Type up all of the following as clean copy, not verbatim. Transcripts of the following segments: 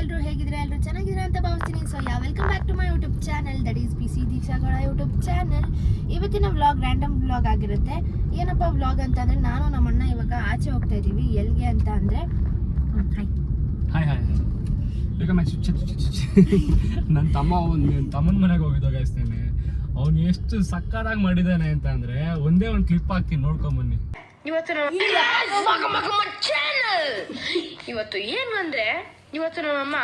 ಎಲ್ಲರೂ ಹೇಗಿದ್ರೆ ಎಲ್ಲರೂ ಚೆನ್ನಾಗಿದ್ರೆ ಅಂತ ಭಾವಿಸ್ತೀನಿ. So welcome back to my YouTube channel, that is PC ದೀಕ್ಷಾಗೌಡ YouTube channel. ಇವತ್ತಿನ ವ್ಲಾಗ್ ರ್ಯಾಂಡಮ್ ವ್ಲಾಗ್ ಆಗಿರುತ್ತೆ. ಏನಪ್ಪ ವ್ಲಾಗ್ ಅಂತಂದರೆ, ನಾನು ನಮ್ಮಣ್ಣ ಇವಾಗ ಆಚೆ ಹೋಗ್ತಾ ಇದ್ದೀವಿ. ಎಲ್ಲಿಗೆ ಅಂತ ಅಂದರೆ ಹಾಯ್ ಈಗ ನನ್ನ ತಮ್ಮನ ಮನೆಗೆ ಹೋಗಿದ್ದ ಗಾಯಿಸ್ತೇನೆ. ಅವ್ನು ಎಷ್ಟು ಸಕ್ಕತ್ತಾಗಿ ಮಾಡಿದ್ದಾನೆ ಅಂತ ಅಂದರೆ ಒಂದೇ ಒಂದು ಕ್ಲಿಪ್ ಹಾಕ್ತೀನಿ, ನೋಡ್ಕೊಂಬನ್ನಿ. ಇವತ್ತು ಏನು ಅಂದರೆ, ಇವತ್ತು ನಮ್ಮಮ್ಮ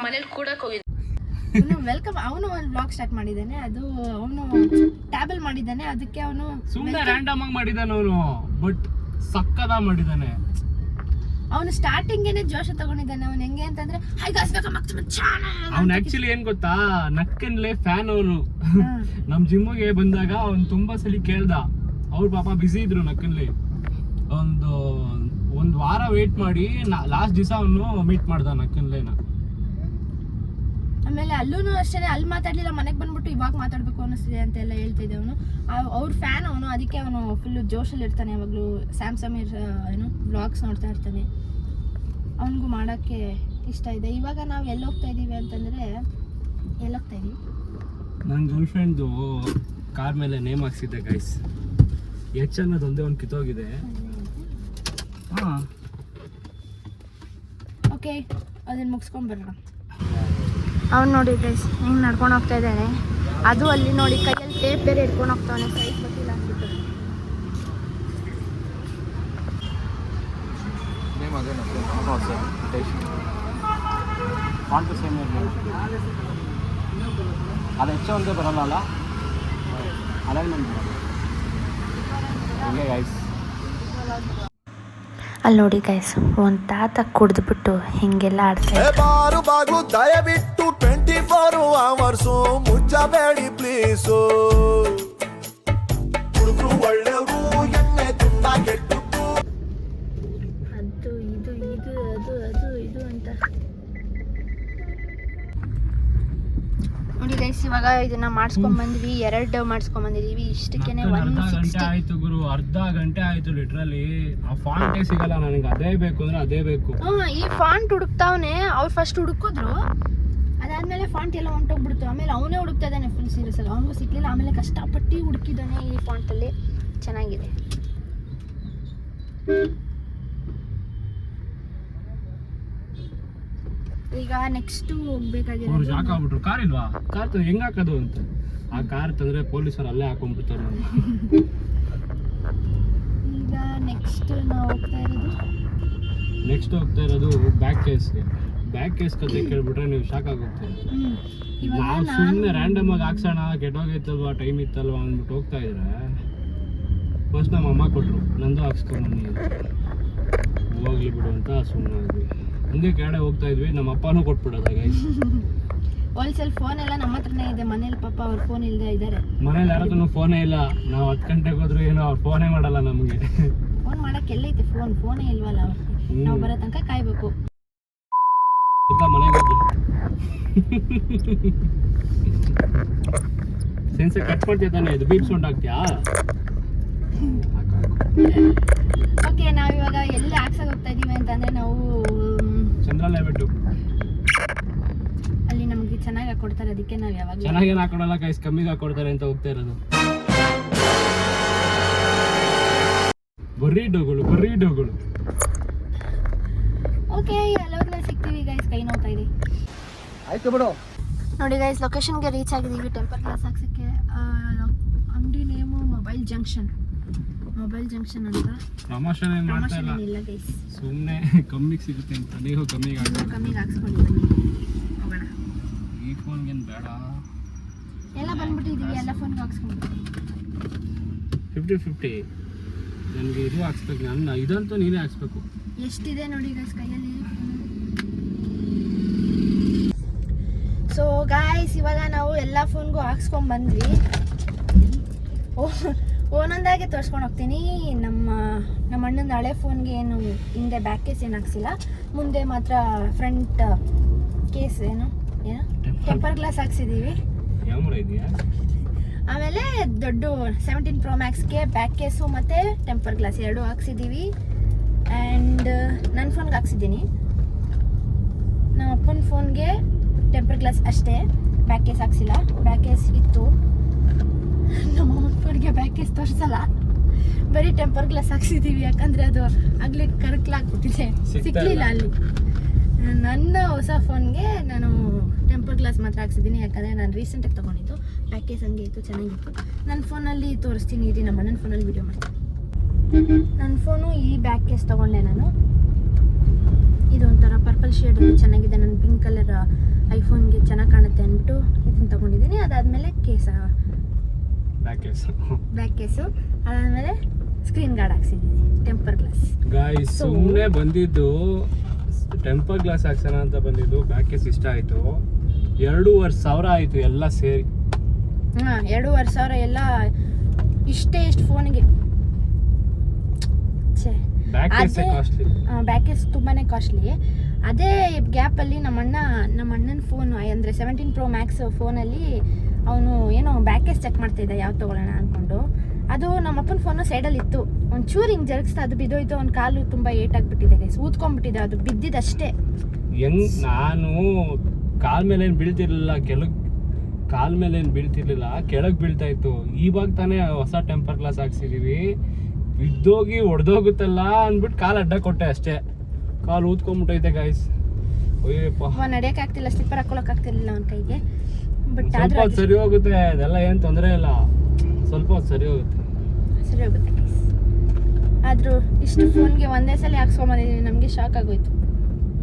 ಮನೇಲಿ ಕೂಡಕ್ಕೆ ಹೋಗಿದ್ದೆ. ವೆಲ್ಕಮ್. ಅವನು ಒಂದು ವ್ಲಾಗ್ ಸ್ಟಾರ್ಟ್ ಮಾಡಿದ್ದಾನೆ. ಅದು ಅವನು ಟ್ಯಾಬಲ್ ಮಾಡಿದ್ದಾನೆ. ಅದಕ್ಕೆ ಅವನು ಸುಮ್ಮನೆ ರ್ಯಾಂಡಮ್ ಆಗಿ ಮಾಡಿದ್ದಾನೆ ಅವನು, ಬಟ್ ಸಕ್ಕತ್ತಾಗಿ ಮಾಡಿದ್ದಾನೆ. ಅವನು ಸ್ಟಾರ್ಟಿಂಗೇನೆ ಜೋಶ ತಗೊಂಡಿದ್ದಾನೆ. ಅವನು ಹೆಂಗೆ ಅಂತಂದ್ರೆ ಅವ್ನು ಆಕ್ಚುಲಿ ಏನ್ ಗೊತ್ತಾ, ನಕ್ಕನ್ಲೆ ಫ್ಯಾನ್ ಅವನು. ನಮ್ ಜಿಮ್ಗೆ ಬಂದಾಗ ಅವ್ನು ತುಂಬಾ ಸಲ ಕೇಳ್ದ. ಅವ್ರು ಪಾಪ ಬಿಸಿ ಇದ್ರು ನಕ್ಕನ್ಲಿ. ಒಂದು ವಾರ ವೇಟ್ ಮಾಡಿ ಲಾಸ್ಟ್ ದಿವಸ ಅವನು ಮೀಟ್ ಮಾಡ್ದ ನಕ್ಕನ್ಲೇನ. ಆಮೇಲೆ ಅಲ್ಲೂ ಅಷ್ಟೇ, ಅಲ್ಲಿ ಮಾತಾಡ್ಲಿಲ್ಲ, ಮನೆಗೆ ಬಂದ್ಬಿಟ್ಟು ಇವಾಗ ಮಾತಾಡ್ಬೇಕು ಅನ್ನಿಸ್ತಿದೆ ಅಂತೆಲ್ಲ ಹೇಳ್ತಿದ್ದೆ. ಅವನು ಅವ್ರ ಫ್ಯಾನ್ ಅವನು, ಅದಕ್ಕೆ ಅವನು ಫುಲ್ಲು ಜೋಶಲ್ಲಿ ಇರ್ತಾನೆ. ಯಾವಾಗಲೂ ಸ್ಯಾಮ್ ಸಮೀರ್ ಏನು ವ್ಲಾಗ್ಸ್ ನೋಡ್ತಾ ಇರ್ತಾನೆ. ಅವನಿಗೂ ಮಾಡೋಕ್ಕೆ ಇಷ್ಟ ಇದೆ. ಇವಾಗ ನಾವು ಎಲ್ಲಿ ಹೋಗ್ತಾ ಇದ್ದೀವಿ ಅಂತಂದರೆ, ಎಲ್ಲಿ ಹೋಗ್ತಾ ಇದ್ದೀವಿ, ನನ್ನ ಗರ್ಲ್ ಫ್ರೆಂಡ್ದು ಕಾರ್ ಮೇಲೆ ನೇಮ್ ಹಾಕ್ಸಿದ್ದೆ ಗೈಸ್. ಎಚ್ ಅನ್ನೋದು ಒಂದೇ ಒಂದು ಕಿತ್ತೋಗಿದೆ. ಹಾಂ ಓಕೆ, ಅದನ್ನು ಮುಗಿಸ್ಕೊಂಡು ಬರೋಣ. ಅವ್ನು ನೋಡಿ ಗೈಸ್ ಹಿಂಗೆ ನಡ್ಕೊಂಡು ಹೋಗ್ತಾ ಇದ್ದಾನೆ. ಅದು ಅಲ್ಲಿ ನೋಡಿ ಕೈಯಲ್ಲಿ ಟೇಪ್ ಬೇರೆ ಇಟ್ಕೊಂಡು ಹೋಗ್ತಾನೆ, ಸೈಜ್ ಗೊತ್ತಿಲ್ಲ ಅಂದ್ಬಿಟ್ಟು. ಅದು ಹೆಚ್ಚು ಒಂದೇ ಬರಲ್ಲ ಅಲ್ಲ, ಅಲೈನ್ಮೆಂಟ್ ಹಂಗೆ ಗೈಸ್. ಅಲ್ಲಿ ನೋಡಿ ಗೈಸ್, ಒಂದು ತಾತ ಕುಡಿದ್ಬಿಟ್ಟು ಹಿಂಗೆಲ್ಲ ಆಡ್ತಾರೆ. ಬಾರು ಬಾಗು ದಯವಿಟ್ಟು 24 hours ಮುಚ್ಚಬೇಡಿ ಪ್ಲೀಸು. ಹುಡುಗರು ಒಳ್ಳೆಯವರು, ಎಣ್ಣೆ ತುಂಬಾ ಕೆಟ್ಟು. ಅದು ಇದು ಇದು ಅದು ಇದು ಅಂತ ನೋಡಿ ಗೈಸ್. ಇವಾಗ ಇದನ್ನ ಮಾಡಿಸ್ಕೊಂಡ್ ಬಂದ್ವಿ, 2 ಮಾಡಿಸ್ಕೊಂಡ್ ಬಂದಿದೀವಿ. ಇಷ್ಟಕ್ಕೇನೆ 160 ಆಯ್ತು ಗುರು, ಅರ್ಧ ಗಂಟೆ ಆಯ್ತು ಲಿಟ್ರಲಿ. ಆ ಫಾಂಟೇ ಸಿಗಲ್ಲ ನನಗೆ, ಅದೇ ಬೇಕು ಅಂದ್ರೆ ಅದೇ ಬೇಕು. ಈ ಫಾಂಟ್ ಹುಡುಕ್ತಾವನೆ. ಅವ್ರು ಫಸ್ಟ್ ಹುಡುಕಿದ್ರು, ಅದಾದ್ಮೇಲೆ ಫಾಂಟ್ ಎಲ್ಲ ಹೊಂಟೋಗ್ಬಿಡ್ತು. ಆಮೇಲೆ ಅವನೇ ಹುಡುಕ್ತಾ ಇದ್ದಾನೆ ಫುಲ್ ಸೀರಿಯಸ್ ಆಗಿ. ಅವನಿಗೂ ಸಿಕ್ಲಿಲ್ಲ. ಆಮೇಲೆ ಕಷ್ಟಪಟ್ಟು ಹುಡುಕಿದ್ದಾನೆ ಈ ಫಾಂಟಲ್ಲಿ. ಚೆನ್ನಾಗಿದೆ. ಈಗ ನೆಕ್ಸ್ಟ್ ಹೋಗ್ಬೇಕಾಗಿರೋದು, ಅವ್ರು ಜಾಕ್ ಆಗ್ಬಿಟ್ರು. ಕಾರ್ ಇಲ್ವಾ, ಕಾರ್ ಹೆಂಗ್ ಹಾಕೋದು ಅಂತ. ಆ ಕಾರ್ ತಂದ್ರೆ ಪೊಲೀಸರು ಅಲ್ಲೇ ಹಾಕೊಂಡ್ಬಿಡ್ತಾರೆ. ಈಗ ನೆಕ್ಸ್ಟ್ ನಾವು ಹೋಗ್ತಾ ಇರೋದು ಬ್ಯಾಕ್ ಕೇಸ್ ಕತೆ ಕೇಳ್ಬಿಟ್ರೆ ನೀವು ಶಾಕ್ ಆಗೋಗ್ತೀರಿ. ನಾವು ಸುಮ್ಮನೆ ರ್ಯಾಂಡಮ್ ಆಗಿ ಹಾಕ್ಸೋಣ, ಕೆಟ್ಟೋಗೈತಲ್ವಾ, ಟೈಮ್ ಇತ್ತಲ್ವಾ ಅಂದ್ಬಿಟ್ಟು ಹೋಗ್ತಾ ಇದ್ರೆ ಫಸ್ಟ್ ನಮ್ಮ ಅಮ್ಮ ಕೊಟ್ಟರು, ನಂದು ಹಾಕ್ಸ್ಕೊಂಬನ್ನಿ ಹೋಗ್ಲಿ ಬಿಡು ಅಂತ ಸುಮ್ಮನೆ ಆದ್ವಿ. ಹಂಗೆ ಕೆಳಗಡೆ ಹೋಗ್ತಾ ಇದ್ವಿ, ನಮ್ಮ ಅಪ್ಪನೂ ಕೊಟ್ಬಿಡೋದ ಗೈಸ್. ಹೋಲ್ಸೇಲ್ ಫೋನ್ ಎಲ್ಲ ನಮ್ಮ ಹತ್ರನೇ ಇದೆ ಮನೇಲಿ. ಪಾಪ ಅವ್ರ ಫೋನ್ ಇಲ್ಲದೆ ಇದ್ದಾರೆ. ಮನೇಲಿ ಯಾರತ್ರನೂ ಫೋನೇ ಇಲ್ಲ. ನಾವು 10 ಗಂಟೆಗೆ ಹೋದ್ರು ಏನೋ ಅವ್ರು ಫೋನೇ ಮಾಡಲ್ಲ ನಮಗೆ. ಫೋನ್ ಮಾಡಕ್ಕೆ ಎಲ್ಲೈತೆ ಫೋನೇ ಇಲ್ವಲ್ಲ ಅವ್ರಿಗೆ. ನಾವು ಬರೋ ತನಕ ಕಾಯ್ಬೇಕು. ಮನೆಗೆ ಸೆನ್ಸರ್ ಕಟ್ ಮಾಡ್ತೀಯ ತಾನೆ, ಇದು ಬೀಪ್ ಸೌಂಡ್ ಆಗ್ತೀಯಾ? ಓಕೆ, ನಾವಿವಾಗ ಎಲ್ಲಿ ಹಾಕ್ಸಕ್ಕೆ ಹೋಗ್ತಾ ಇದೀವಿ ಅಂತಂದ್ರೆ, ನಾವು ಚಂದ್ರಾಲಯ ಬಿಟ್ಟು ಅಲ್ಲಿ ನಮಗೆ ಚೆನ್ನಾಗಿ ಹಾಕೊಡ್ತಾರೆ. ಅದಕ್ಕೆ ನಾವು ಯಾವಾಗ ಚೆನ್ನಾಗೇನು ಹಾಕೊಡಲ್ಲ ಗೈಸ್, ಕಮ್ಮಿಗೆ ಹಾಕೊಡ್ತಾರೆ ಅಂತ ಹೋಗ್ತಾ ಇರೋದು. ಬರ್ರಿ ಡೋಗಳು. Okay, ಎಲ್ಲೋದ್ಮೇಲೆ ಸಿಗ್ತೀವಿ guys. ಕೈ ನೋಡ್ತಾ ಇದೆ. ಆಯ್ತು ಬಿಡು. ನೋಡಿ ಗೈಸ್, ಲೊಕೇಶನ್ಗೆ ರೀಚ್ ಆಗಿದ್ದೀವಿ. ಟೆಂಪರ್ ಗ್ಲಾಸ್ ಹಾಕ್ಸಕ್ಕೆ. ಅಂಗಡಿ ನೇಮು ಮೊಬೈಲ್ ಜಂಕ್ಷನ್ ಅಂತ. ಪ್ರಮೋಷನ್ ಏನು ಮಾಡ್ತಾ ಇಲ್ಲ ಗೈಸ್, ಸುಮ್ಮನೆ ಕಮ್ಮಿಗೆ ಸಿಗುತ್ತೆ ಅಂತ. ನೀವು ಕಮ್ಮಿಗೆ ಹಾಕ್ಸ್ಕೊಂಡು ಹೋಗೋಣ. ಈ ಫೋನ್ಗೇನು ಬೇಡ, ಎಲ್ಲ ಬಂದ್ಬಿಟ್ಟಿದ್ದೀವಿ. ಎಲ್ಲ ಫೋನ್ಗೆ ಹಾಕ್ಸ್ಕೊಂಡು 50-50. ನನಗೆ ಇದು ಹಾಕ್ಸ್ಬೇಕು, ನಾನು ಇದಂತೂ ನೀನೇ ಹಾಕ್ಸ್ಬೇಕು. ಎಷ್ಟಿದೆ ನೋಡಿ ಗೈಸ್ ಕೈಯಲ್ಲಿ. ಸೊ ಗಾಯ್ಸ್, ಇವಾಗ ನಾವು ಎಲ್ಲ ಫೋನ್ಗೂ ಹಾಕ್ಸ್ಕೊಂಡ್ ಬಂದ್ವಿ. ಒಂದೊಂದಾಗೆ ತೋರಿಸ್ಕೊಂಡು ಹೋಗ್ತೀನಿ. ನಮ್ಮ ಅಣ್ಣನ ಹಳೆ ಫೋನ್ಗೆ ಏನು ಹಿಂದೆ ಬ್ಯಾಕ್ ಕೇಸ್ ಏನು ಹಾಕ್ಸಿಲ್ಲ, ಮುಂದೆ ಮಾತ್ರ ಫ್ರಂಟ್ ಕೇಸ್ ಏನು ಟೆಂಪರ್ ಗ್ಲಾಸ್ ಹಾಕ್ಸಿದ್ದೀವಿ. ಆಮೇಲೆ ದೊಡ್ಡ 17 Pro Maxಗೆ ಬ್ಯಾಕ್ ಕೇಸು ಮತ್ತು ಟೆಂಪರ್ ಗ್ಲಾಸ್ 2 ಹಾಕ್ಸಿದ್ದೀವಿ. ಆ್ಯಂಡ್ ನನ್ನ ಫೋನ್ಗೆ ಹಾಕ್ಸಿದ್ದೀನಿ. ನಮ್ಮ ಅಪ್ಪನ ಫೋನ್ಗೆ ಟೆಂಪರ್ ಗ್ಲಾಸ್ ಅಷ್ಟೇ, ಬ್ಯಾಕ್ ಕೇಸ್ ಹಾಕ್ಸಿಲ್ಲ. ಬ್ಯಾಕ್ ಕೇಸ್ ಇತ್ತು, ನಮ್ಮ ಅಮ್ಮನ ಫೋನ್ಗೆ ಬ್ಯಾಕ್ ಕೇಸ್ ತೋರಿಸಲ್ಲ, ಬರೀ ಟೆಂಪರ್ ಗ್ಲಾಸ್ ಹಾಕ್ಸಿದ್ದೀವಿ. ಯಾಕಂದರೆ ಅದು ಆಗಲೇ ಕರಕ್ಲಾಗ್ಬಿಟ್ಟಿದೆ, ಸಿಕ್ಕಲಿಲ್ಲ ಅಲ್ಲಿ. ನನ್ನ ಹೊಸ ಫೋನ್ಗೆ ನಾನು ಟೆಂಪರ್ ಗ್ಲಾಸ್ ಮಾತ್ರ ಹಾಕ್ಸಿದ್ದೀನಿ, ಯಾಕಂದರೆ ನಾನು ರೀಸೆಂಟಾಗಿ ತೊಗೊಂಡಿದ್ದು. ಬ್ಯಾಕ್ ಕೇಸ್ ಹಂಗೆ ಇತ್ತು, ಚೆನ್ನಾಗಿತ್ತು. ನನ್ನ ಫೋನಲ್ಲಿ ತೋರಿಸ್ತೀನಿ ಇರಿ, ನಮ್ಮ ಅಣ್ಣನ ಫೋನಲ್ಲಿ ವೀಡಿಯೋ ಮಾಡ್ತೀನಿ. ನನ್ನ ಫೋನು ಈ ಬ್ಯಾಕ್ ಕೇಸ್ ತೊಗೊಂಡೆ ನಾನು. ಇದು ಒಂಥರ ಪರ್ಪಲ್ ಶೇಡ್ ಚೆನ್ನಾಗಿದೆ, ನನ್ನ ಪಿಂಕ್ ಕಲರ್ ಐಫೋನ್ಗೆ ಚೆನ್ನಾಗಿ ಕಾಣುತ್ತೆ ಅಂದ್ಬಿಟ್ಟು ಇದನ್ನು ತೊಗೊಂಡಿದ್ದೀನಿ. ಅದಾದಮೇಲೆ ಬ್ಯಾಕ್ ಕೇಸು, ಅದಾದಮೇಲೆ ಸ್ಕ್ರೀನ್ ಗಾರ್ಡ್ ಹಾಕ್ಸಿದ್ದೀನಿ, ಟೆಂಪರ್ ಗ್ಲಾಸ್. ಗಾಯ್ಸ್ ಸುಮ್ಮನೆ ಬಂದಿದ್ದು ಟೆಂಪರ್ ಗ್ಲಾಸ್ ಹಾಕ್ಸೋಣ ಅಂತ ಬಂದಿದ್ದು. ಬ್ಯಾಕ್ ಕೇಸ್ ಇಷ್ಟ ಆಯಿತು. 2,500 ಆಯಿತು ಎಲ್ಲ ಸೇರಿ. ಹಾಂ, 2,500 ಎಲ್ಲ ಎಷ್ಟು ಫೋನಿಗೆ. ಬ್ಯಾಕ್ ಕೇಸ್ ತುಂಬಾ ಕಾಸ್ಟ್ಲಿ. ಅದೇ ಗ್ಯಾಪಲ್ಲಿ ನಮ್ಮ ಅಣ್ಣನ ಫೋನ್ ಅಂದರೆ 17 Pro Max ಫೋನಲ್ಲಿ ಅವನು ಏನೋ ಬ್ಯಾಕ್ ಕೇಸ್ ಚೆಕ್ ಮಾಡ್ತಿದ್ದ, ಯಾವ್ದು ತೊಗೊಳ್ಳೋಣ ಅಂದ್ಕೊಂಡು. ಅದು ನಮ್ಮ ಅಪ್ಪನ ಫೋನು ಸೈಡಲ್ಲಿ ಇತ್ತು, ಒಂಚೂರು ಹಿಂಗೆ ಜರುಗಿಸ್ತಾ ಅದು ಬಿದ್ದೋಯ್ತು. ಅವ್ನ ಕಾಲು ತುಂಬ ಏಟಾಗ್ಬಿಟ್ಟಿದೆ ಗೈಸ್, ಊದ್ಕೊಂಡ್ಬಿಟ್ಟಿದೆ, ಅದು ಬಿದ್ದಿದ್ದಷ್ಟೇ. ನಾನು ಕಾಲ್ ಮೇಲೆ ಏನು ಬೀಳ್ತಿರ್ಲಿಲ್ಲ, ಕೆಳಗೆ ಬೀಳ್ತಾ ಇತ್ತು. ಇವಾಗ ತಾನೇ ಹೊಸ ಟೆಂಪರ್ ಗ್ಲಾಸ್ ಹಾಕ್ಸಿದೀವಿ, ಬಿದ್ದೋಗಿ ಒಡೆದೋಗುತ್ತಲ್ಲ ಅಂದ್ಬಿಟ್ಟು ಕಾಲು ಅಡ್ಡ ಕೊಟ್ಟೆ ಅಷ್ಟೇ, ಕಾಲು ಊದ್ಕೊಂಡ್ಬಿಟ್ಟೈತೆ ಗಾಯ್ಸ್. ಅಯ್ಯಪ್ಪ, ನಡೆಯಕ್ಕೆ ಆಗ್ತಿಲ್ಲ, ಸ್ಲಿಪ್ಪರ್ ಹಾಕೊಳಕ್ ಆಗ್ತಿರ್ಲಿಲ್ಲ ಅವನ ಕೈಗೆ. ಬಟ್ ಸ್ವಲ್ಪ ಹೊತ್ತು ಸರಿ ಹೋಗುತ್ತೆ, ಅದೆಲ್ಲ ಏನು ತೊಂದರೆ ಇಲ್ಲ, ಸ್ವಲ್ಪ ಹೊತ್ತು ಸರಿ ಹೋಗುತ್ತೆ ಗೈಸ್. ಆದರೂ ಇಷ್ಟು ಫೋನ್ಗೆ ಒಂದೇ ಸಲ ಹಾಕ್ಸ್ಕೊಂಬಂದಿದ್ದೀವಿ, ನಮಗೆ ಶಾಕ್ ಆಗೋಯ್ತು.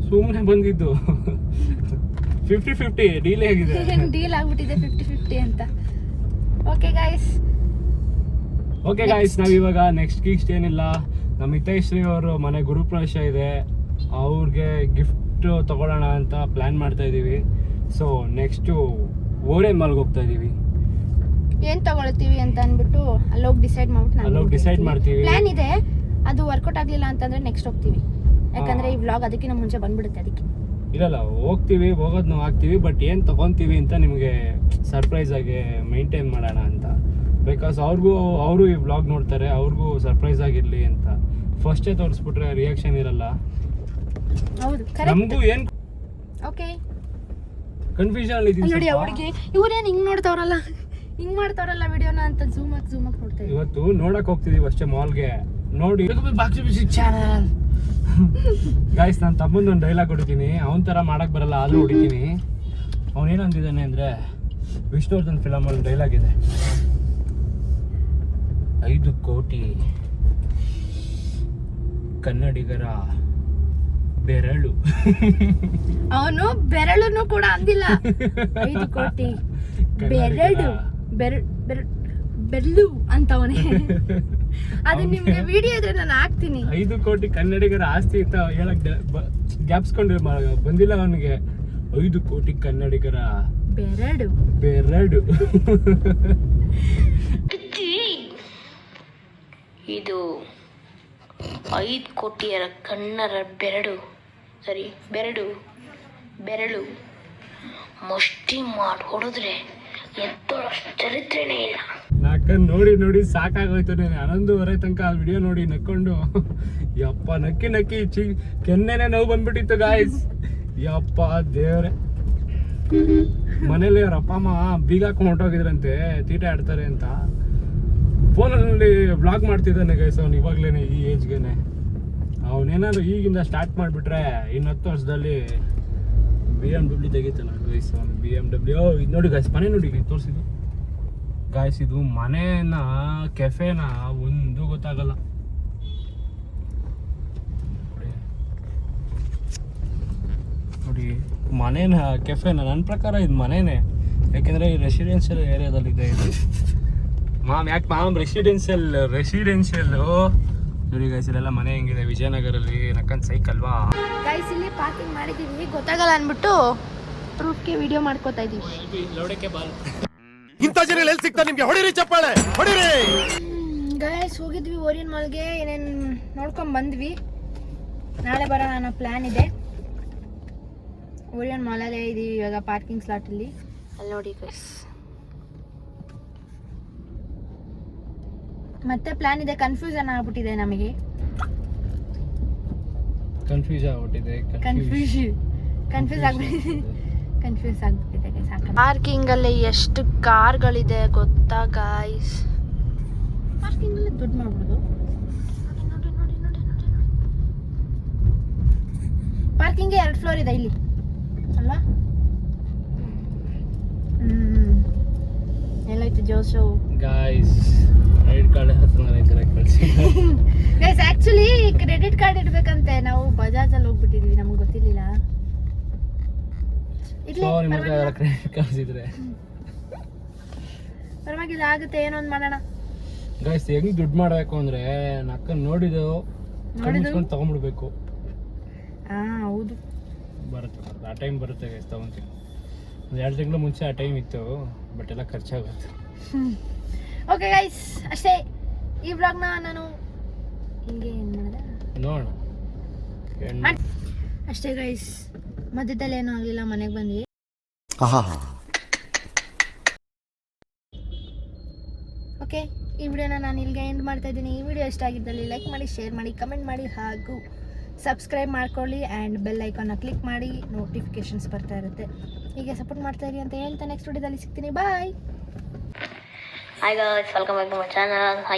ಸುಮ್ಮನೆ ಬಂದಿದ್ದು 50-50 ಡೀಲ್ ಆಗಿದೆ, ಡೀಲ್ ಆಗ್ಬಿಟ್ಟಿದೆ 50-50 ಅಂತ. ಓಕೆ ಗಾಯ್ಸ್, ನಾವು ಇವಾಗ ನೆಕ್ಸ್ಟ್ ಗೀಸ್ಟ್ ಏನಿಲ್ಲ, ನಮ್ಮ ಹಿತೈಶ್ರೀ ಅವರು ಮನೆ ಗುರುಪ್ರವೇಶ ಇದೆ, ಅವ್ರಿಗೆ ಗಿಫ್ಟ್ ತಗೊಳ್ಳೋಣ ಅಂತ ಪ್ಲ್ಯಾನ್ ಮಾಡ್ತಾ ಇದ್ದೀವಿ. ಸೊ ನೆಕ್ಸ್ಟು ಓರಿಯನ್ ಮಾಲ್ಗೆ ಹೋಗ್ತಾ ಇದ್ದೀವಿ. ಏನು ತಗೊಳ್ತೀವಿ ಅಂತ ಅಂದ್ಬಿಟ್ಟು ಅಲ್ಲೋಗಿ ಡಿಸೈಡ್ ಮಾಡ್ತೀವಿ. ಪ್ಲ್ಯಾನ್ ಇದೆ, ಅದು ವರ್ಕೌಟ್ ಆಗಲಿಲ್ಲ ಅಂತಂದರೆ ನೆಕ್ಸ್ಟ್ ಹೋಗ್ತೀವಿ. ಯಾಕಂದರೆ ಈ ವ್ಲಾಗ್ ಅದಕ್ಕಿಂತ ಮುಂಚೆ ಬಂದ್ಬಿಡುತ್ತೆ, ಅದಕ್ಕೆ ಇಲ್ಲ ಹೋಗೋದು ನಾವು ಆಗ್ತೀವಿ. ಬಟ್ ಏನು ತೊಗೊತೀವಿ ಅಂತ ನಿಮಗೆ ಸರ್ಪ್ರೈಸ್ ಆಗಿ ಮೇಂಟೈನ್ ಮಾಡೋಣ ಅಂತ. ಬಿಕಾಸ್ ಅವರು ಈ ವ್ಲಾಗ್ ನೋಡ್ತಾರೆ, ಅವ್ರಿಗೂ ಸರ್ಪ್ರೈಸ್ ಆಗಿರಲಿ ಅಂತ. ಫಸ್ಟೇ ತೋರಿಸ್ಬಿಟ್ರೆ ರಿಯಾಕ್ಷನ್ ಇರಲ್ಲ. ಹೌದು, ನಮಗೂ ಏನು ಓಕೆ ಕನ್ಫ್ಯೂಷನ್ ಅಲ್ಲಿ ನೋಡಿ. ಅವ್ರಿಗೆ ಇವ್ರೇನು ಹಿಂಗೆ ಮಾಡ್ತಾವ್ರಲ್ಲ ವಿಡಿಯೋನ ಅಂತ ಝೂಮ್ ಹಾಕಿ ನೋಡ್ತಾ ಇದ್ದೀವಿ. ಇವತ್ತು ನೋಡಕ್ ಹೋಗ್ತಿದೀವಿ ಅಷ್ಟೇ ಮಾಲ್ಗೆ. ನೋಡಿ ಚಾನಲ್ ಗಾಯ್ಸ್, ನಾನು ತಮ್ಮಂದೊಂದು ಡೈಲಾಗ್ ಹೊಡಿತೀನಿ, ಅವನ ಥರ ಮಾಡಕ್ ಬರಲ್ಲ ಆದ್ರೂ ಹೊಡಿತೀನಿ. ಅವನೇನು ಅಂದಿದ್ದಾನೆ ಅಂದರೆ, ವಿಷ್ಣುವರ್ಧನ್ ಫಿಲಮಲ್ಲಿ ಡೈಲಾಗ್ ಇದೆ, 5 ಕೋಟಿ ಕನ್ನಡಿಗರ ಬೆರಳು. ಅವನು ಬೆರಳುನು ಕೂಡ ಅಂದಿಲ್ಲ, 5 ಕೋಟಿ ಬೆರಳು ಅಂತವನೇ. ಅದು ನಿಮ್ಗೆ ವಿಡಿಯೋ ಇದ್ರೆ ನಾನು ಹಾಕ್ತೀನಿ. 5 ಕೋಟಿ ಕನ್ನಡಿಗರ ಆಸ್ತಿ ಅಂತ ಹೇಳಕ್ ಗ್ಯಾಪ್ಸ್ಕೊಂಡು ಬಂದಿಲ್ಲ ಅವನಿಗೆ. 5 ಕೋಟಿ ಕನ್ನಡಿಗರ ಬೆರಡು. ಇದು 5 ಕೋಟಿಯರ ಕನ್ನರ ಬೆರಳು ಮುಷ್ಟಿ ಮಾಡಿ ಹೊಡೆದ್ರೆ ಎದ್ದೋಳಷ್ಟು ಚರಿತ್ರೆನೇ ಇಲ್ಲ. ನಾಕಂದ್ ನೋಡಿ ಸಾಕಾಗೋಯ್ತು. ನೀನು 11:30 ತನಕ ಆ ವಿಡಿಯೋ ನೋಡಿ ನಕ್ಕೊಂಡು, ಯಪ್ಪ ನಕ್ಕಿ ಕೆನ್ನೆನೆ ನೋವು ಬಂದ್ಬಿಟ್ಟಿತ್ತು ಗಾಯ್ಸ್. ಯಪ್ಪ ದೇವ್ರೆ, ಮನೇಲಿ ಅವ್ರ ಅಪ್ಪ ಅಮ್ಮ ಬೀಗ ಹಾಕೊಂಡು ಹೊಂಟೋಗಿದ್ರಂತೆ, ತೀಟ ಆಡ್ತಾರೆ ಅಂತ. ಫೋನಲ್ಲಿ ವ್ಲಾಗ್ ಮಾಡ್ತಿದ್ದಾನೆ ಗೈಸ್ ಅವ್ನು ಇವಾಗ್ಲೇನೆ, ಈ ಏಜ್ಗೆನೆ. ಅವನೇನಾದ್ರು ಈಗಿಂದ ಸ್ಟಾರ್ಟ್ ಮಾಡಿಬಿಟ್ರೆ ಇನ್ನು 10 ವರ್ಷದಲ್ಲಿ BMW ತೆಗಿತಾನೆ ಗೈಸ್ ಅವನು. BMW ಇದು ನೋಡಿ ಗಾಯ್ಸ್, ಮನೆ ನೋಡಿ ತೋರಿಸಿದ್ದು ಗಾಯ್ಸ್. ಇದು ಮನೇನ ಕೆಫೆನ ಒಂದು ಗೊತ್ತಾಗಲ್ಲ. ನೋಡಿ ಮನೇನ ಕೆಫೆನ, ನನ್ನ ಪ್ರಕಾರ ಇದು ಮನೇನೆ. ಯಾಕೆಂದರೆ ಈ ರೆಸಿಡೆನ್ಷಿಯಲ್ ಏರಿಯಾದಲ್ಲಿದೆ ಇದು. ಯಾಕೆ ರೆಸಿಡೆನ್ಷಿಯಲ್ಲು ನೋಡಿ ಗೈಸ್, ಇಲ್ಲೆಲ್ಲ ಮನೆ ಹೆಂಗಿದೆ ವಿಜಯನಗರಲ್ಲಿ, ನಕ್ಕನ್ ಸೈಕ್ ಅಲ್ವಾ ಗೈಸ್. ಇಲ್ಲಿ ಪಾರ್ಕಿಂಗ್ ಮಾಡಿದ್ದೀವಿ, ಗೊತ್ತಾಗಲ್ಲ ಅಂದ್ಬಿಟ್ಟು ಪ್ರೂಫ್ಗೆ ವಿಡಿಯೋ ಮಾಡ್ಕೋತಾ ಇದೀವಿ. ಇಂಥ ಜನ ಎಲ್ಲಿ ಸಿಗ್ತಾ ನಿಮ್ಗೆ? ಹೊಡಿರಿ ಚಪ್ಪಾಳೆ, ಹೊಡಿರಿ. ಗೈಸ್ ಹೋಗಿದ್ವಿ ಓರಿಯನ್ ಮಾಲ್ಗೆ, ಏನೇನು ನೋಡ್ಕೊಂಡ್ ಬಂದ್ವಿ. ನಾಳೆ ಬರೋಣ ಅನ್ನೋ ಪ್ಲ್ಯಾನ್ ಇದೆ. ಓರಿಯನ್ ಮಾಲಲ್ಲೇ ಇದೀವಿ ಇವಾಗ, ಪಾರ್ಕಿಂಗ್ ಸ್ಲಾಟಲ್ಲಿ. ಅಲ್ಲಿ ನೋಡಿ ಗೈಸ್, ಮತ್ತೆ ಪ್ಲಾನ್ ಇದೆ. ಕನ್ಫ್ಯೂಷನ್ ಆಗ್ಬಿಟ್ಟಿದೆ ನಮಗೆ. ಕನ್ಫ್ಯೂಸ್ ಆಗ್ಬಿಟ್ಟಿದೆ ಸಾಕು. ಪಾರ್ಕಿಂಗಲ್ಲಿ ಎಷ್ಟು ಕಾರ್ಗಳಿದೆ ಗೊತ್ತಾ ಗಾಯ್ಸ್. ಪಾರ್ಕಿಂಗಲ್ಲಿ ದುಡ್ಡು ಮಾಡ್ಬೋದು. ಪಾರ್ಕಿಂಗ್ಗೆ 2 ಫ್ಲೋರ್ ಇದೆ ಇಲ್ಲಿ ಅಲ್ವಾ? ಎಲ್ಲೈತೆ ಜೋಶು ಗಾಯ್ಸ್ ಕ್ರೆಡಿಟ್ ಕಾರ್ಡ್ ಹತ್ರ ಕಳಿಸಿ ಗೈಸ್. ಆಕ್ಚುಲಿ ಕ್ರೆಡಿಟ್ ಕಾರ್ಡ್ ಇಡ್ಬೇಕಂತೆ ನಾವು ಬಜಾಜಲ್ಲಿ ಹೋಗ್ಬಿಟ್ಟಿದ್ವಿ, ನಮ್ಗೆ ಗೊತ್ತಿರ್ಲಿಲ್ಲ. ಕ್ರೆಡಿಟ್ ಕಳಿಸಿದ್ರೆ ಪರವಾಗಿಲ್ಲ, ಆಗುತ್ತೆ, ಏನೋ ಒಂದು ಮಾಡೋಣ. ಗೈಸ್ ಹೆಂಗ್ ದುಡ್ಡು ಮಾಡ್ಬೇಕು ಅಂದ್ರೆ ನಕ್ಕ ನೋಡಿದ್ದು ತಗೊಂಡ್ಬಿಡ್ಬೇಕು. ಹೌದು, ಬರುತ್ತೆ ಆ ಟೈಮ್ ಬರುತ್ತೆ ಗೈಸ್, ತಗೊಂತೀನಿ. ಒಂದು 2 ತಿಂಗಳು ಮುಂಚೆ ಆ ಟೈಮ್ ಇತ್ತು, ಬಟ್ ಎಲ್ಲ ಖರ್ಚಾಗುತ್ತೆ. ಓಕೆ ಗೈಸ್, ಅಷ್ಟೇ ಈ ವ್ಲಾಗ್ನ ನಾನು ಹಿಂಗೆ ಏನು ಮಾಡಿದೆ ನೋಡೋಣ ಅಷ್ಟೇ ಗೈಸ್. ಮಧ್ಯದಲ್ಲಿ ಏನೂ ಆಗಲಿಲ್ಲ, ಮನೆಗೆ ಬಂದ್ವಿ. ಓಕೆ, ಈ ವಿಡಿಯೋನ ನಾನು ಇಲ್ಲಿಗೆ ಎಂಡ್ ಮಾಡ್ತಾ ಇದ್ದೀನಿ. ಈ ವಿಡಿಯೋ ಇಷ್ಟ ಆಗಿದ್ದಲ್ಲಿ ಲೈಕ್ ಮಾಡಿ, ಶೇರ್ ಮಾಡಿ, ಕಮೆಂಟ್ ಮಾಡಿ, ಹಾಗೂ ಸಬ್ಸ್ಕ್ರೈಬ್ ಮಾಡ್ಕೊಳ್ಳಿ ಆ್ಯಂಡ್ ಬೆಲ್ ಐಕಾನ್ನ ಕ್ಲಿಕ್ ಮಾಡಿ, ನೋಟಿಫಿಕೇಶನ್ಸ್ ಬರ್ತಾ ಇರುತ್ತೆ. ಹೀಗೆ ಸಪೋರ್ಟ್ ಮಾಡ್ತಾ ಇರಿ ಅಂತ ಹೇಳ್ತಾ ನೆಕ್ಸ್ಟ್ ವಿಡಿಯೋದಲ್ಲಿ ಸಿಗ್ತೀನಿ. ಬಾಯ್. Hi guys, welcome back to my channel. Hi,